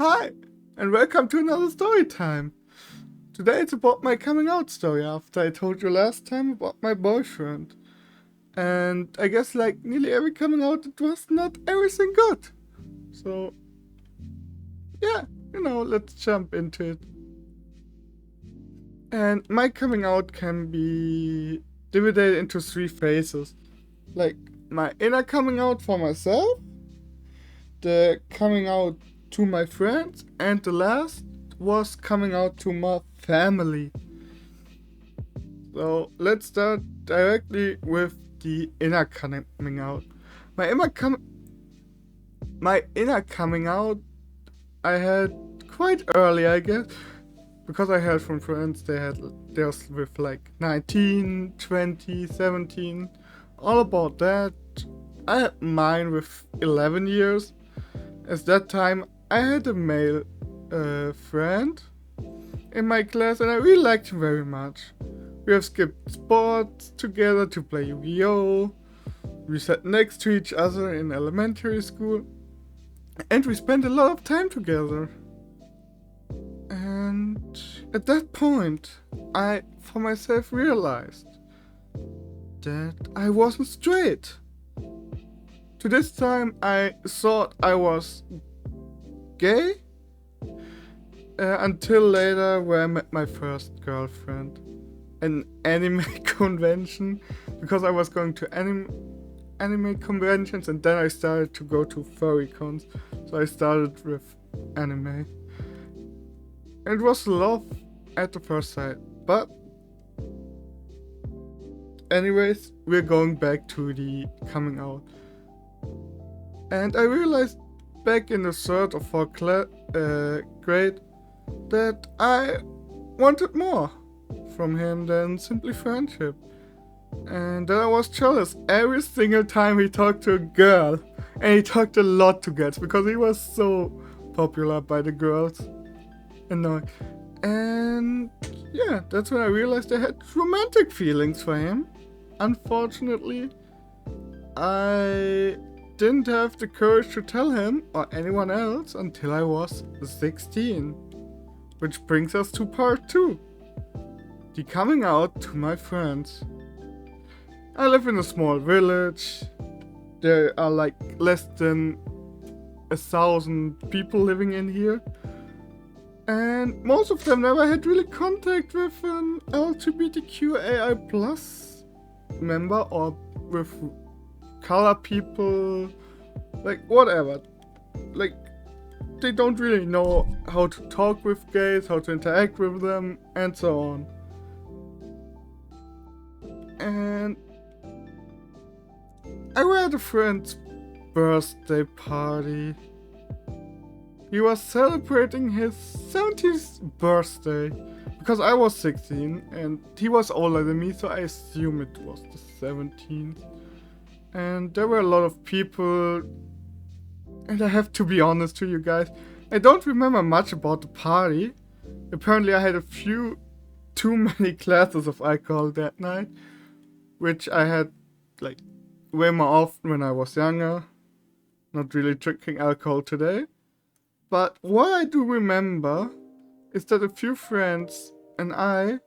Hi, and welcome to another story time. Today it's about my coming out story after I told you last time about my boyfriend. And I guess like nearly every coming out, it was not everything good. So, yeah, let's jump into it. And my coming out can be divided into three phases. Like my inner coming out for myself, the coming out to my friends, and the last was coming out to my family. So let's start directly with the inner coming out. My inner coming out I had quite early, I guess, because I heard from friends theirs with like 19, 20, 17, all about that. I had mine with 11 years. At that time, I had a male friend in my class, and I really liked him very much. We have skipped sports together to play Yu-Gi-Oh! We sat next to each other in elementary school, and we spent a lot of time together. And at that point, I, for myself, realized that I wasn't straight. To this time, I thought I was gay until later, where I met my first girlfriend. An anime convention, because I was going to anime conventions, and then I started to go to furry cons. So I started with anime. And it was love at the first sight. But anyways, we're going back to the coming out. And I realized back in the third or fourth grade that I wanted more from him than simply friendship. And that I was jealous every single time he talked to a girl. And he talked a lot to girls because he was so popular by the girls. And yeah, that's when I realized I had romantic feelings for him. Unfortunately, I didn't have the courage to tell him or anyone else until I was 16. Which brings us to part 2. The coming out to my friends. I live in a small village. There are like less than 1,000 people living in here. And most of them never had really contact with an lgbtqiaplus member or with color people, like whatever. Like they don't really know how to talk with gays, how to interact with them, and so on. And I were at a friend's birthday party. He was celebrating his 70th birthday because I was 16 and he was older than me, so I assume it was the 17th. And there were a lot of people, and I have to be honest to you guys, I don't remember much about the party. Apparently I had a few too many glasses of alcohol that night, which I had like way more often when I was younger. Not really drinking alcohol today. But what I do remember is that a few friends and I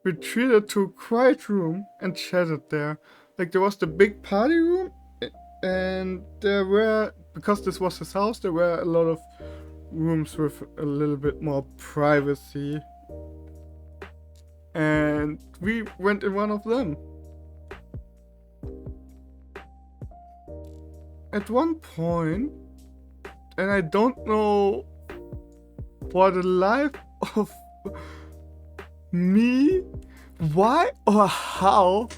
retreated to a quiet room and chatted there. Like there was the big party room, and there were, because this was his house, there were a lot of rooms with a little bit more privacy. And we went in one of them. At one point, and I don't know for the life of me why or how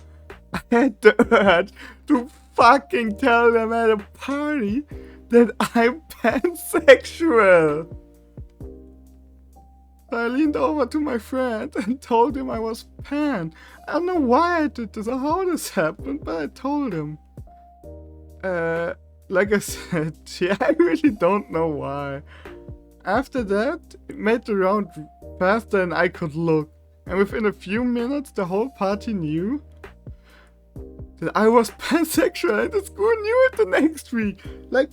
I had the urge to fucking tell them at a party that I'm pansexual. So I leaned over to my friend and told him I was pan. I don't know why I did this or how this happened, but I told him. Like I said, yeah, I really don't know why. After that, it made the round faster than I could look. And within a few minutes, the whole party knew that I was pansexual, and the school knew it the next week. Like,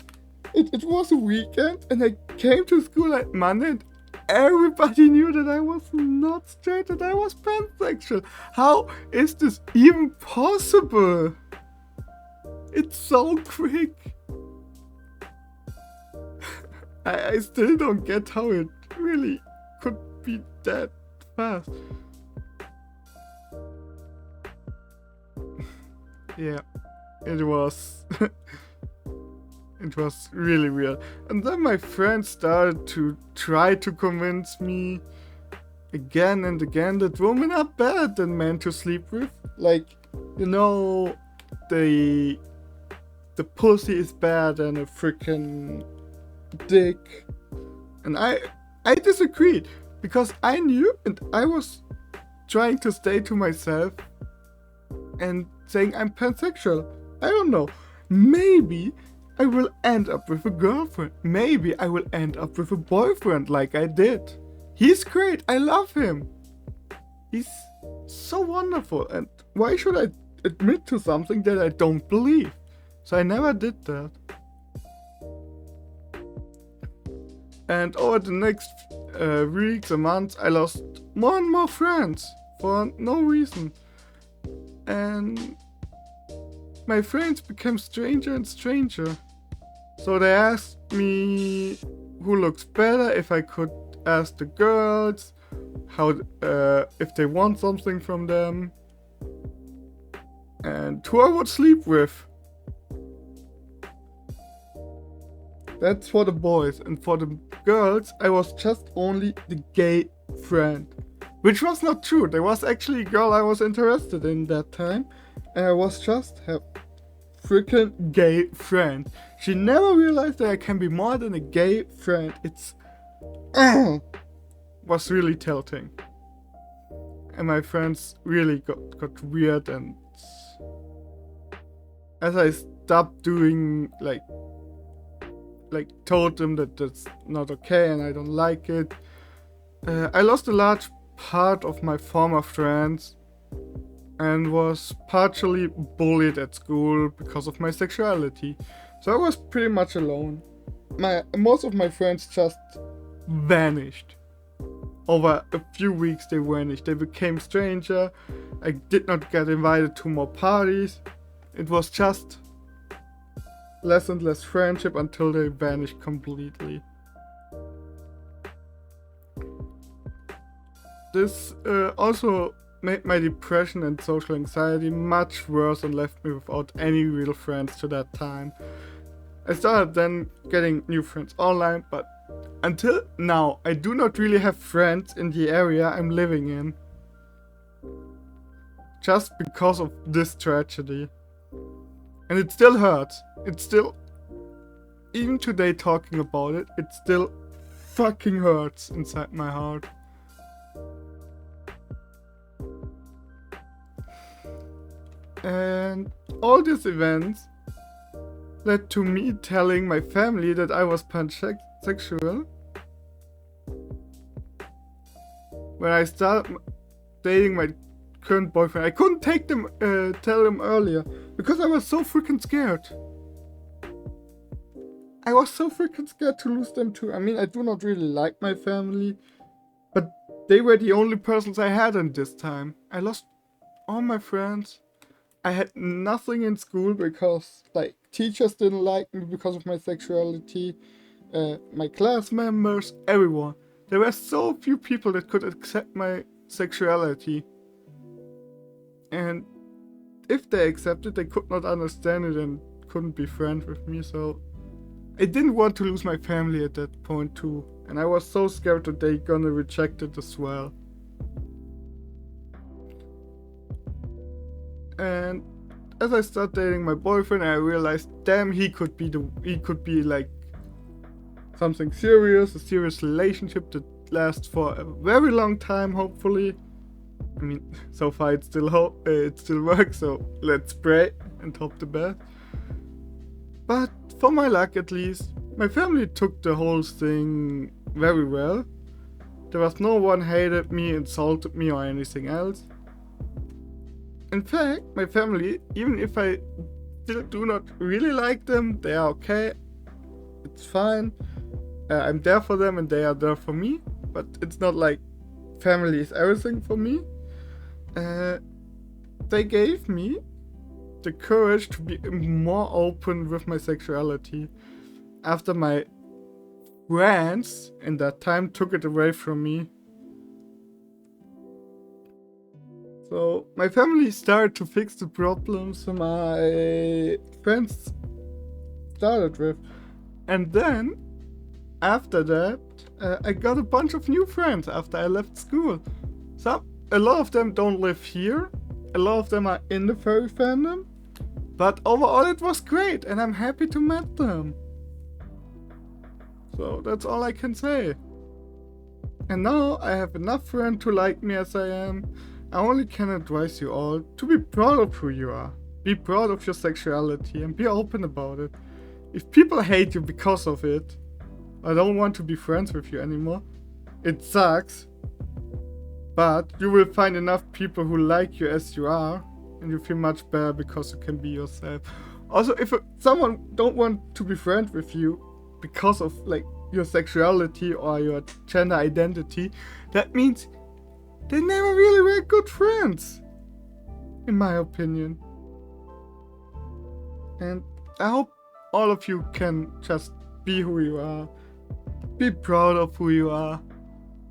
it was a weekend, and I came to school at Monday, and everybody knew that I was not straight, that I was pansexual. How is this even possible? It's so quick. I still don't get how it really could be that fast. Yeah, it was. It was really weird. And then my friends started to try to convince me again and again that women are better than men to sleep with. Like, you know, the pussy is better than a freaking dick. And I disagreed, because I knew, and I was trying to stay to myself and saying I'm pansexual. I don't know. Maybe I will end up with a girlfriend. Maybe I will end up with a boyfriend like I did. He's great. I love him. He's so wonderful. And why should I admit to something that I don't believe? So I never did that. And over the next weeks and months, I lost more and more friends for no reason. And my friends became stranger and stranger. So they asked me who looks better, if I could ask the girls, how if they want something from them, and who I would sleep with. That's for the boys, and for the girls I was just only the gay friend. Which was not true. There was actually a girl I was interested in that time, and I was just her freaking gay friend. She never realized that I can be more than a gay friend. It's was really tilting. And my friends really got weird, and as I stopped doing like told them that that's not okay and I don't like it, I lost a large part of my former friends and was partially bullied at school because of my sexuality. So I was pretty much alone. Most of my friends just vanished. Over a few weeks they vanished. They became stranger. I did not get invited to more parties. It was just less and less friendship until they vanished completely. This also made my depression and social anxiety much worse and left me without any real friends to that time. I started then getting new friends online, but until now I do not really have friends in the area I'm living in. Just because of this tragedy. And it still hurts. It still, even today talking about it, it still fucking hurts inside my heart. And all these events led to me telling my family that I was pansexual. When I started dating my current boyfriend, I couldn't tell them earlier because I was so freaking scared. I was so freaking scared to lose them too. I mean, I do not really like my family, but they were the only persons I had in this time. I lost all my friends. I had nothing in school because, like, teachers didn't like me because of my sexuality. My class members, everyone. There were so few people that could accept my sexuality. And if they accepted, they could not understand it and couldn't be friends with me, so I didn't want to lose my family at that point too. And I was so scared that they gonna reject it as well. And as I started dating my boyfriend, I realized, damn, he could be like something serious, a serious relationship that lasts for a very long time, hopefully. I mean, so far it still works, so let's pray and hope the best. But for my luck at least, my family took the whole thing very well. There was no one hated me, insulted me or anything else. In fact, my family, even if I still do not really like them, they are okay. it's fine. I'm there for them and they are there for me, but it's not like family is everything for me. They gave me the courage to be more open with my sexuality after my friends in that time took it away from me. So my family started to fix the problems my friends started with. And then, after that, I got a bunch of new friends after I left school. A lot of them don't live here. A lot of them are in the furry fandom. But overall it was great and I'm happy to meet them. So that's all I can say. And now I have enough friends to like me as I am. I only can advise you all to be proud of who you are. Be proud of your sexuality and be open about it. If people hate you because of it, I don't want to be friends with you anymore. It sucks. But you will find enough people who like you as you are, and you feel much better because you can be yourself. Also, if someone don't want to be friends with you because of like your sexuality or your gender identity, that means they never really were good friends, in my opinion. And I hope all of you can just be who you are. Be proud of who you are.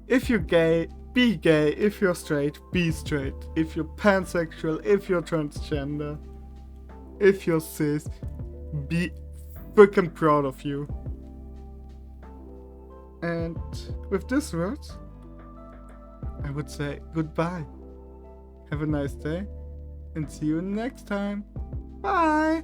If you're gay, be gay. If you're straight, be straight. If you're pansexual, if you're transgender, if you're cis, be freaking proud of you. And with these words, I would say goodbye. Have a nice day and see you next time. Bye!